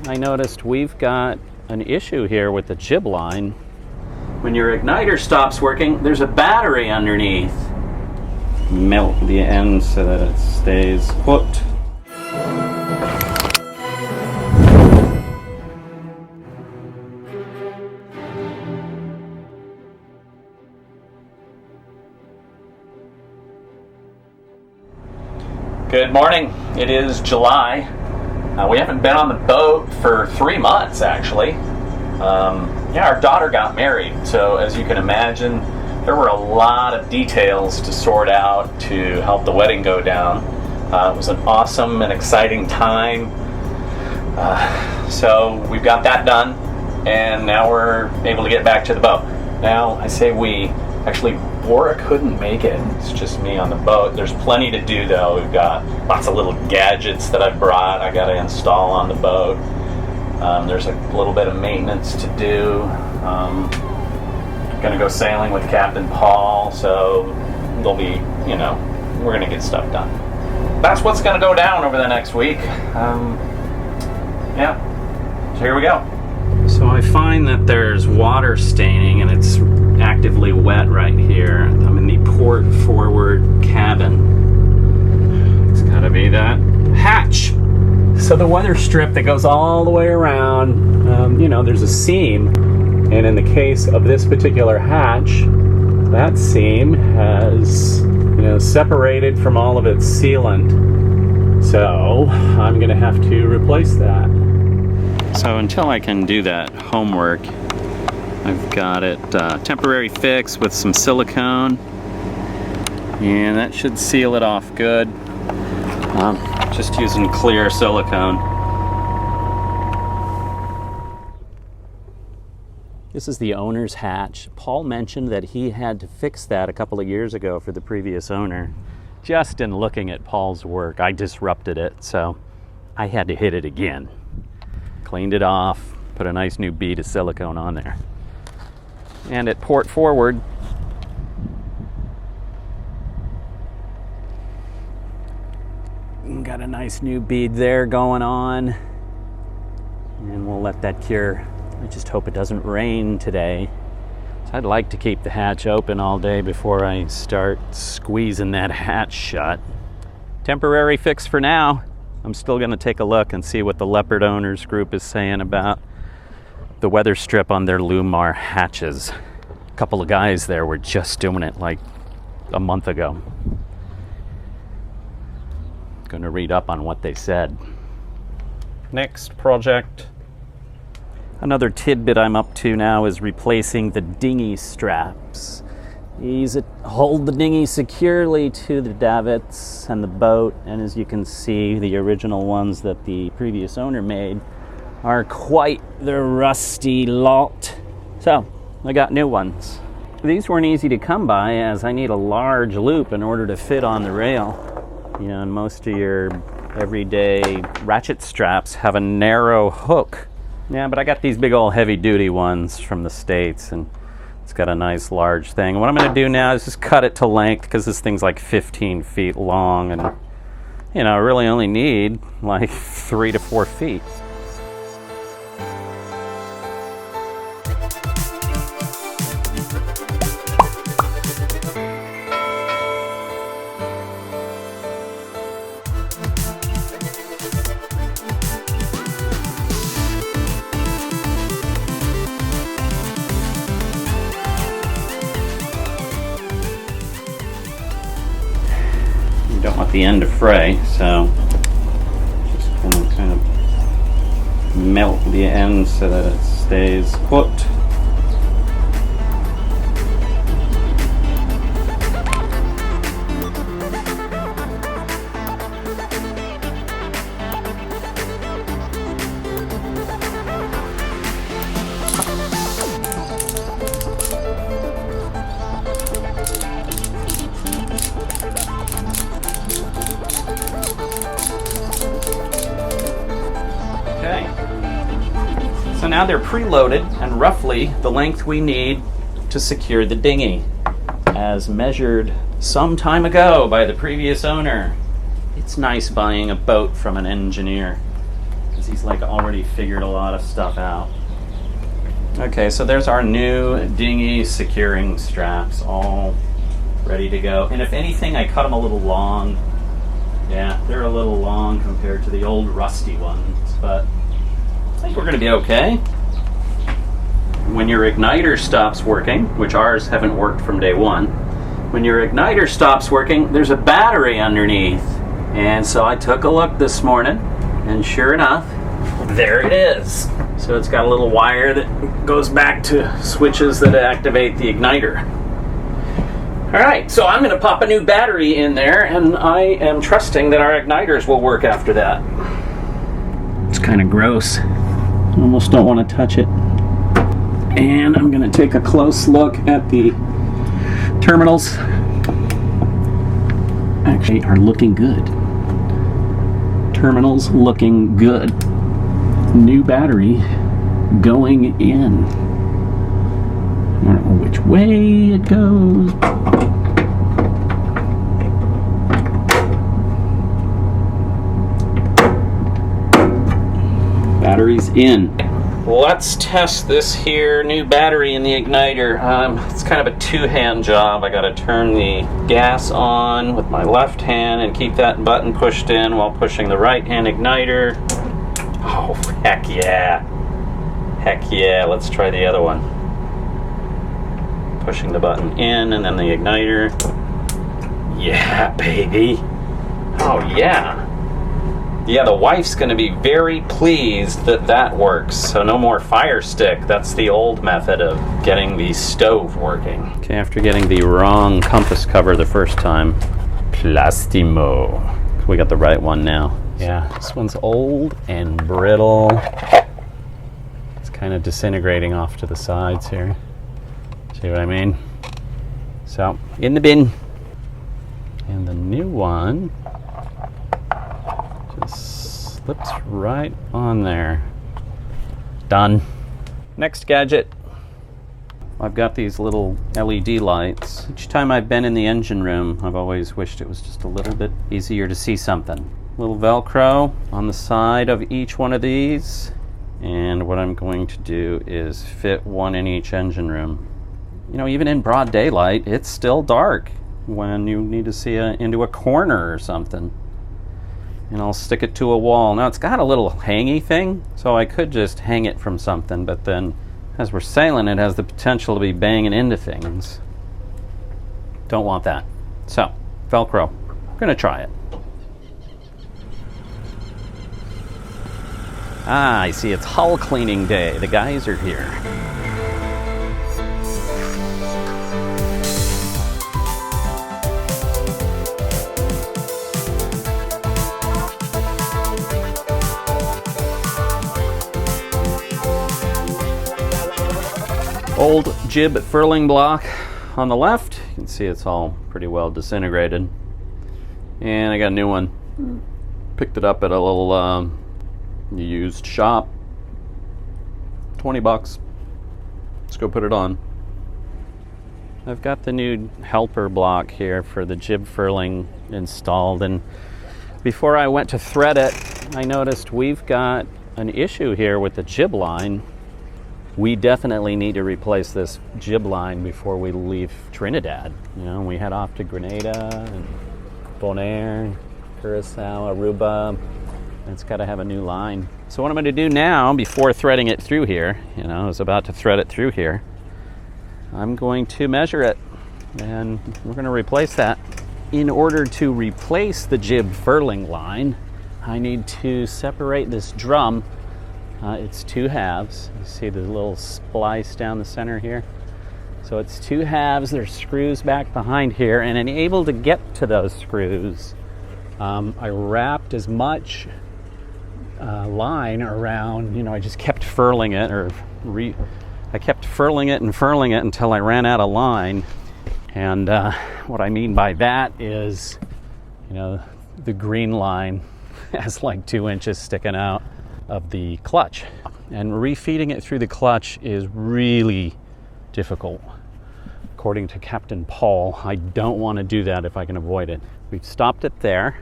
I noticed we've got an issue here with the jib line. When your igniter stops working, there's a battery underneath. Melt the end so that it stays hooked. Good morning. It is July. We haven't been on the boat for 3 months, actually. Our daughter got married, so as you can imagine, there were a lot of details to sort out to help the wedding go down. It was an awesome and exciting time. So we've got that done, and now we're able to get back to the boat. Now, I say we. Actually, Bora couldn't make it. It's just me on the boat. There's plenty to do, though. We've got lots of little gadgets that I brought I got to install on the boat. There's a little bit of maintenance to do. Going to go sailing with Captain Paul, so there'll be, we're going to get stuff done. That's what's going to go down over the next week. So here we go. So I find that there's water staining and it's actively wet right here. I'm in the port forward cabin. It's gotta be that hatch. So the weather strip that goes all the way around, there's a seam. And in the case of this particular hatch, that seam has, separated from all of its sealant. So I'm gonna have to replace that. So until I can do that homework, I've got it temporary fix with some silicone, and that should seal it off good. Just using clear silicone. This is the owner's hatch. Paul mentioned that he had to fix that a couple of years ago for the previous owner. Just in looking at Paul's work, I disrupted it, so I had to hit it again. Cleaned it off, put a nice new bead of silicone on there. And at port forward, got a nice new bead there going on. And we'll let that cure. I just hope it doesn't rain today. So I'd like to keep the hatch open all day before I start squeezing that hatch shut. Temporary fix for now. I'm still going to take a look and see what the Leopard owners group is saying about the weather strip on their Lumar hatches. A couple of guys there were just doing it like a month ago. Going to read up on what they said. Next project. Another tidbit I'm up to now is replacing the dinghy straps. These hold the dinghy securely to the davits and the boat, and as you can see, the original ones that the previous owner made are quite the rusty lot. So, I got new ones. These weren't easy to come by, as I need a large loop in order to fit on the rail. And most of your everyday ratchet straps have a narrow hook. Yeah, but I got these big old heavy-duty ones from the States, and it's got a nice large thing. What I'm going to do now is just cut it to length, because this thing's like 15 feet long, and I really only need like 3 to 4 feet. Don't want the end to fray, so just gonna kind of melt the end so that it stays hooked. So now they're preloaded and roughly the length we need to secure the dinghy, as measured some time ago by the previous owner. It's nice buying a boat from an engineer. because he's like already figured a lot of stuff out. Okay, so there's our new dinghy securing straps, all ready to go. And if anything, I cut them a little long. Yeah, they're a little long compared to the old rusty ones, but I think we're going to be okay. When your igniter stops working, which ours haven't worked from day one, when your igniter stops working, there's a battery underneath. And so I took a look this morning, and sure enough, there it is. So it's got a little wire that goes back to switches that activate the igniter. All right, so I'm going to pop a new battery in there, and I am trusting that our igniters will work after that. It's kind of gross. I almost don't want to touch it. And I'm going to take a close look at the terminals. Actually, are looking good. Terminals looking good. New battery going in. I don't know which way it goes. Battery's in. Let's test this here new battery in the igniter. It's kind of a two-hand job. I got to turn the gas on with my left hand and keep that button pushed in while pushing the right-hand igniter. Oh, heck yeah. Heck yeah. Let's try the other one. Pushing the button in and then the igniter. Yeah, baby. Oh, yeah. Yeah, the wife's going to be very pleased that that works. So no more fire stick. That's the old method of getting the stove working. Okay, after getting the wrong compass cover the first time, Plastimo. We got the right one now. Yeah, this one's old and brittle. It's kind of disintegrating off to the sides here. See what I mean? So, in the bin. And the new one just slips right on there. Done. Next gadget. I've got these little LED lights. Each time I've been in the engine room, I've always wished it was just a little bit easier to see something. Little Velcro on the side of each one of these. And what I'm going to do is fit one in each engine room. You know, even in broad daylight, it's still dark when you need to see into a corner or something. And I'll stick it to a wall. Now, it's got a little hangy thing, so I could just hang it from something, but then as we're sailing, it has the potential to be banging into things. Don't want that. So, Velcro. I'm going to try it. Ah, I see, it's hull cleaning day. The guys are here. Old jib furling block on the left. You can see it's all pretty well disintegrated. And I got a new one. Picked it up at a little used shop. 20 bucks. Let's go put it on. I've got the new helper block here for the jib furling installed, and before I went to thread it, I noticed we've got an issue here with the jib line. We definitely need to replace this jib line before we leave Trinidad. You know, we head off to Grenada and Bonaire, Curacao, Aruba. It's got to have a new line. So what I'm going to do now, before threading it through here, you know, I was about to thread it through here, I'm going to measure it, and we're going to replace that. In order to replace the jib furling line, I need to separate this drum. It's two halves. You see the little splice down the center here? So it's two halves. There's screws back behind here, and I'm able to get to those screws. I wrapped as much line around, you know, I just kept furling it, I kept furling it and furling it until I ran out of line. And what I mean by that is, you know, the green line has like 2 inches sticking out of the clutch, and refeeding it through the clutch is really difficult. According to Captain Paul, I don't want to do that if I can avoid it. We've stopped it there.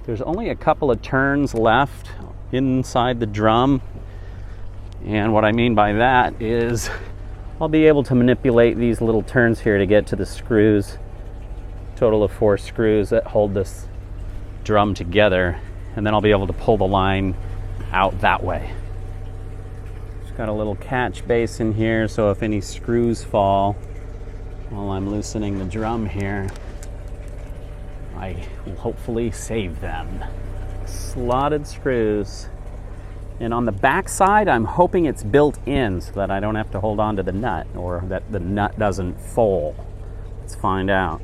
There's only a couple of turns left inside the drum. And what I mean by that is I'll be able to manipulate these little turns here to get to the screws. Total of 4 screws that hold this drum together, and then I'll be able to pull the line out that way. It's got a little catch basin here, so if any screws fall while I'm loosening the drum here, I will hopefully save them. Slotted screws. And on the back side, I'm hoping it's built in so that I don't have to hold on to the nut, or that the nut doesn't fold. Let's find out.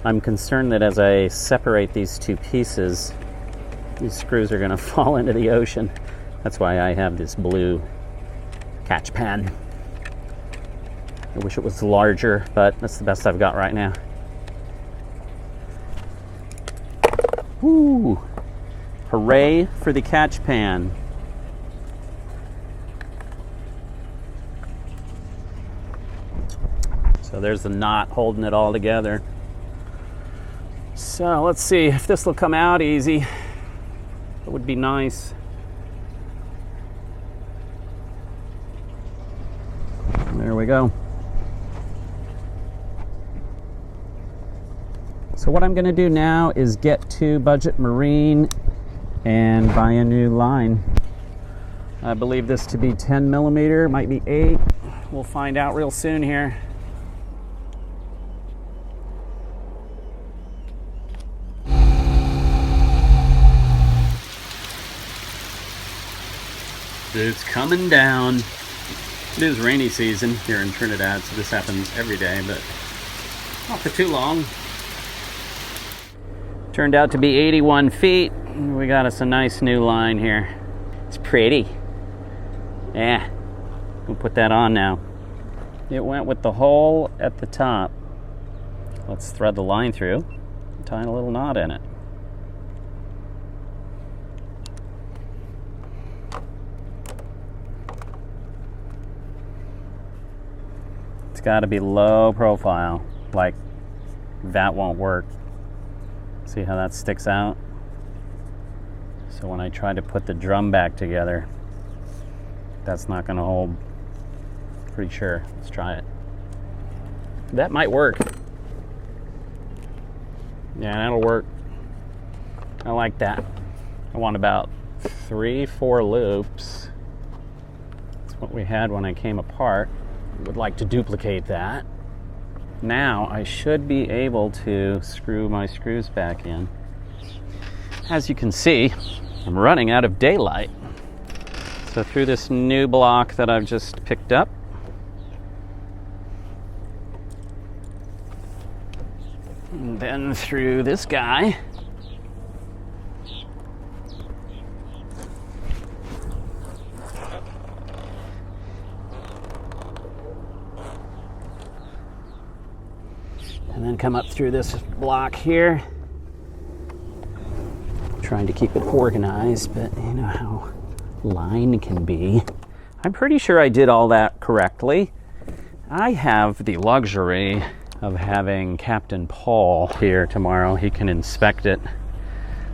I'm concerned that as I separate these two pieces, these screws are going to fall into the ocean. That's why I have this blue catch pan. I wish it was larger, but that's the best I've got right now. Woo! Hooray for the catch pan. So there's the knot holding it all together. So let's see if this will come out easy. It would be nice. There we go. So what I'm going to do now is get to Budget Marine and buy a new line. I believe this to be 10 millimeter, might be 8. We'll find out real soon here. It's coming down. It is rainy season here in Trinidad, so this happens every day, but not for too long. Turned out to be 81 feet. We got us a nice new line here. It's pretty. Yeah, we'll put that on now. It went with the hole at the top. Let's thread the line through, tie a little knot in it. Got to be low profile, like that won't work. See how that sticks out? So when I try to put the drum back together, that's not going to hold. Pretty sure. Let's try it. That might work. Yeah, that'll work. I like that. I want about 3-4 loops. That's what we had when I came apart. Would like to duplicate that. Now I should be able to screw my screws back in. As you can see, I'm running out of daylight. So through this new block that I've just picked up, and then through this guy, and then come up through this block here. Trying to keep it organized, but you know how line can be. I'm pretty sure I did all that correctly. I have the luxury of having Captain Paul here tomorrow. He can inspect it.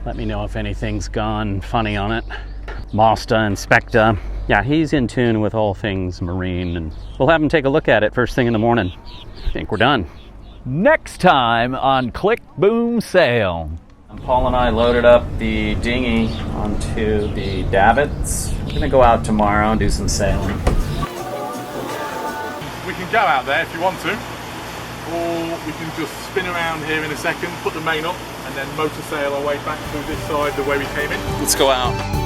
Let me know if anything's gone funny on it. Mosta, Inspecta. Yeah, he's in tune with all things marine, and we'll have him take a look at it first thing in the morning. I think we're done. Next time on Click Boom Sail. Paul and I loaded up the dinghy onto the davits. We're going to go out tomorrow and do some sailing. We can go out there if you want to, or we can just spin around here in a second, put the main up, and then motor sail our way back through this side the way we came in. Let's go out.